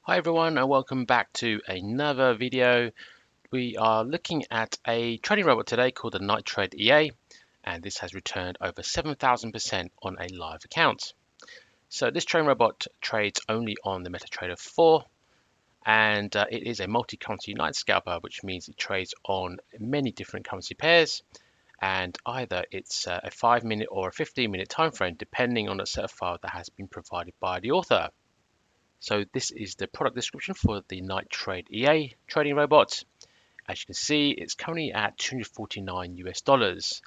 Hi everyone and welcome back to another video. We are looking at a trading robot today called the Night Trade EA, and this has returned over 7,000% on a live account. So this trading robot trades only on the MetaTrader 4, and it is a multi-currency night scalper, which means it trades on many different currency pairs, and either it's a 5-minute or a 15-minute time frame depending on the set of file that has been provided by the author. So this is the product description for the Night Trade EA trading robot. As you can see, it's currently at 249 US dollars.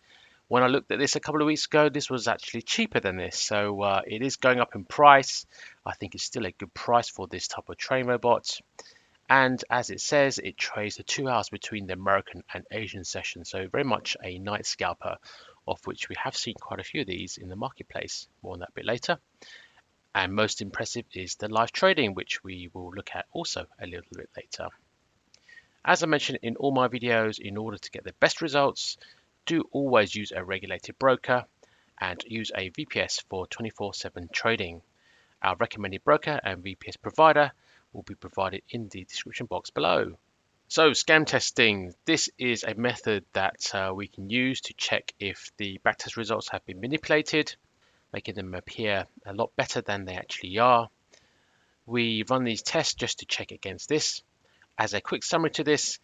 When I looked at this a couple of weeks ago, this was actually cheaper than this. So it is going up in price. I think it's still a good price for this type of trading robot. And as it says, it trades the 2 hours between the American and Asian sessions. So very much a night scalper, of which we have seen quite a few of these in the marketplace. More on that a bit later. And most impressive is the live trading, which we will look at also a little bit later. As I mentioned in all my videos, in order to get the best results, do always use a regulated broker and use a VPS for 24/7 trading. Our recommended broker and VPS provider will be provided in the description box below. So scam testing, this is a method that we can use to check if the backtest results have been manipulated, making them appear a lot better than they actually are. We run these tests just to check against this. As a quick summary to this,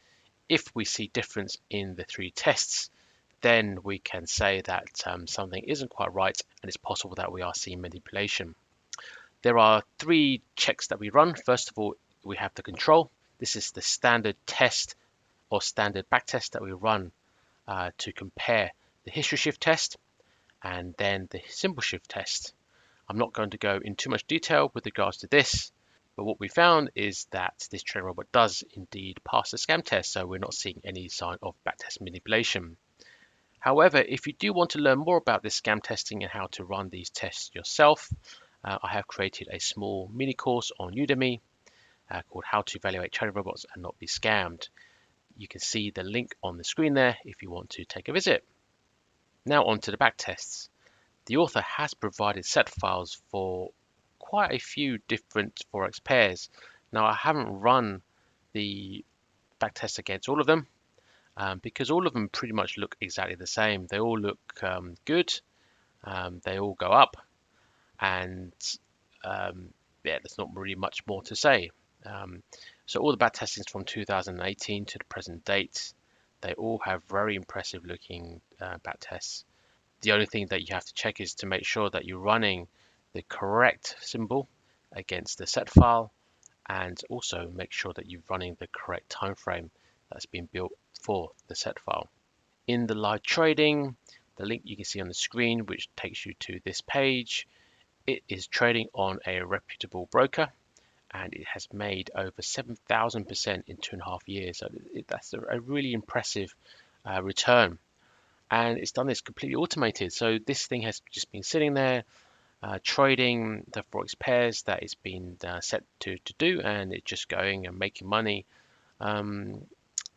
if we see difference in the 3 tests, then we can say that something isn't quite right and it's possible that we are seeing manipulation. There are 3 checks that we run. First of all, we have the control. This is the standard test or standard backtest that we run to compare the history shift test and then the symbol shift test. I'm not going to go in too much detail with regards to this, but what we found is that this trading robot does indeed pass the scam test, so we're not seeing any sign of backtest manipulation. However, if you do want to learn more about this scam testing and how to run these tests yourself, I have created a small mini course on Udemy called How to Evaluate Trading Robots and Not Be Scammed. You can see the link on the screen there if you want to take a visit. Now on to the backtests. The author has provided set files for quite a few different forex pairs. Now I haven't run the backtest against all of them because all of them pretty much look exactly the same. They all look good. They all go up, and yeah, there's not really much more to say. So all the backtestings from 2018 to the present date, they all have very impressive looking backtests. The only thing that you have to check is to make sure that you're running the correct symbol against the set file, and also make sure that you're running the correct time frame that's been built for the set file. In the live trading, the link you can see on the screen, which takes you to this page, it is trading on a reputable broker, and it has made over 7,000% in 2.5 years. So that's a really impressive return. And it's done this completely automated. So this thing has just been sitting there trading the forex pairs that it's been set to do, and it's just going and making money. As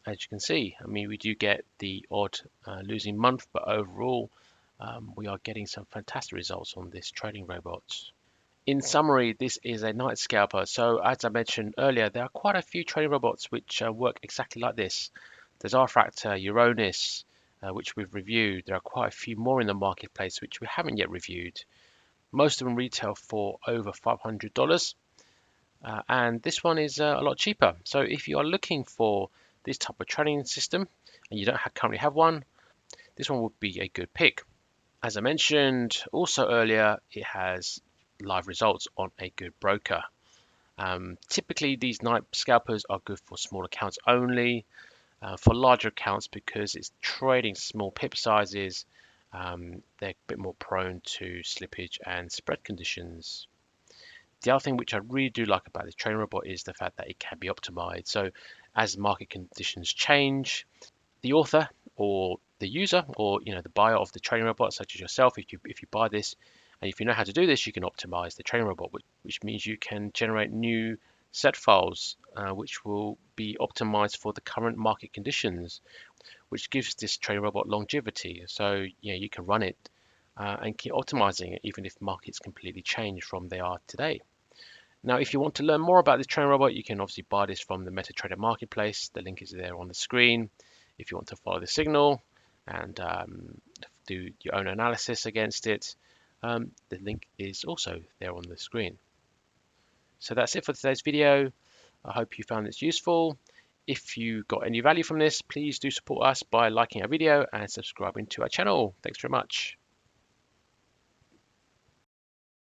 you can see, I mean, we do get the odd losing month, but overall, we are getting some fantastic results on this trading robot. In summary, this is a night scalper. So as I mentioned earlier, there are quite a few trading robots which work exactly like this. There's R-Factor, Euronis, which we've reviewed. There are quite a few more in the marketplace which we haven't yet reviewed. Most of them retail for over $500, and this one is a lot cheaper. So if you are looking for this type of trading system and you don't currently have one, this one would be a good pick. As I mentioned also earlier, it has live results on a good broker. Typically, these night scalpers are good for small accounts only. For larger accounts, because it's trading small pip sizes, they're a bit more prone to slippage and spread conditions. The other thing which I really do like about this trading robot is the fact that it can be optimized. So as market conditions change, the author or the user, or the buyer of the trading robot, such as yourself, if you buy this and if you know how to do this, you can optimize the trading robot, which means you can generate new set files which will be optimized for the current market conditions, which gives this trading robot longevity. So you can run it and keep optimizing it even if markets completely change from they are today. Now, if you want to learn more about this trading robot, you can obviously buy this from the MetaTrader marketplace. The link is there on the screen. If you want to follow the signal and do your own analysis against it, the link is also there on the screen. So that's it for today's video. I hope you found this useful. If you got any value from this, please do support us by liking our video and subscribing to our channel. Thanks very much.